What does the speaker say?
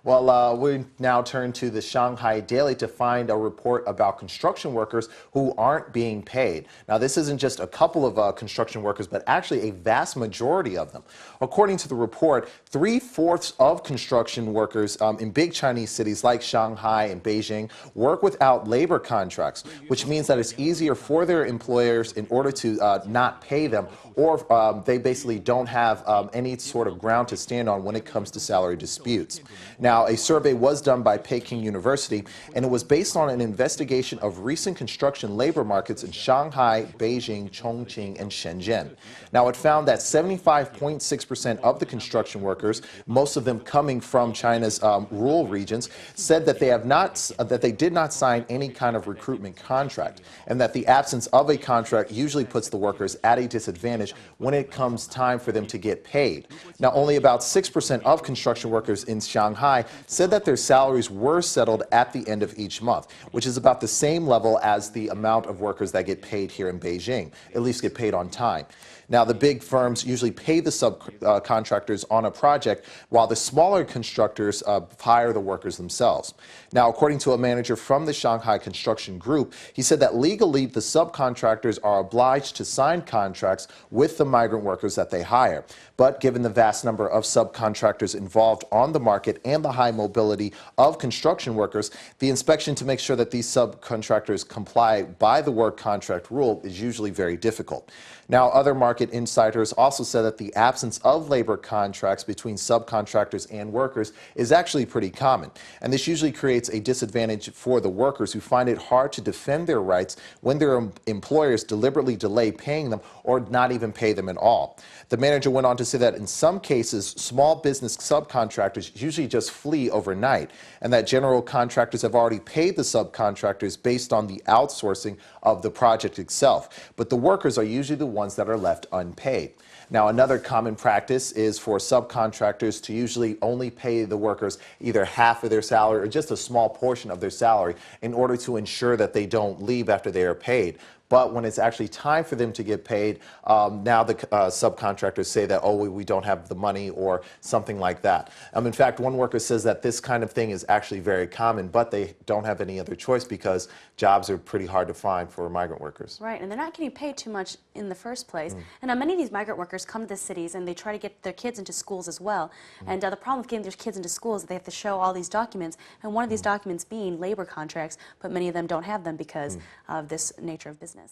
Well, we now turn to the Shanghai Daily to find a report about construction workers who aren't being paid. Now, this isn't just a couple of construction workers, but actually a vast majority of them. According to the report, 3/4 of construction workers in big Chinese cities like Shanghai and Beijing work without labor contracts, which means that it's easier for their employers in order to not pay them, or they basically don't have any sort of ground to stand on when it comes to salary disputes. Now, a survey was done by Peking University, and it was based on an investigation of recent construction labor markets in Shanghai, Beijing, Chongqing, and Shenzhen. Now, it found that 75.6% of the construction workers, most of them coming from China's rural regions, said that they did not sign any kind of recruitment contract, and that the absence of a contract usually puts the workers at a disadvantage when it comes time for them to get paid. Now, only about 6% of construction workers in Shanghai said that their salaries were settled at the end of each month, which is about the same level as the amount of workers that get paid here in Beijing, at least get paid on time. Now, the big firms usually pay the subcontractors on a project, while the smaller constructors hire the workers themselves. Now, according to a manager from the Shanghai Construction Group, he said that legally the subcontractors are obliged to sign contracts with the migrant workers that they hire. But given the vast number of subcontractors involved on the market and the high mobility of construction workers, the inspection to make sure that these subcontractors comply by the work contract rule is usually very difficult. Now, other market insiders also said that the absence of labor contracts between subcontractors and workers is actually pretty common. And this usually creates a disadvantage for the workers who find it hard to defend their rights when their employers deliberately delay paying them or not even pay them at all. The manager went on to say that in some cases, small business subcontractors usually just flee overnight, and that general contractors have already paid the subcontractors based on the outsourcing of the project itself. But the workers are usually the ones that are left unpaid. Now, another common practice is for subcontractors to usually only pay the workers either half of their salary or just a small portion of their salary in order to ensure that they don't leave after they are paid. But when it's actually time for them to get paid, now the subcontractors say that, oh, we don't have the money or something like that. In fact, one worker says that this kind of thing is actually very common, but they don't have any other choice because jobs are pretty hard to find for migrant workers. Right, and they're not getting paid too much in the first place. And now many of these migrant workers come to the cities and they try to get their kids into schools as well. And the problem with getting their kids into schools is they have to show all these documents, and one of these documents being labor contracts, but many of them don't have them because of this nature of business.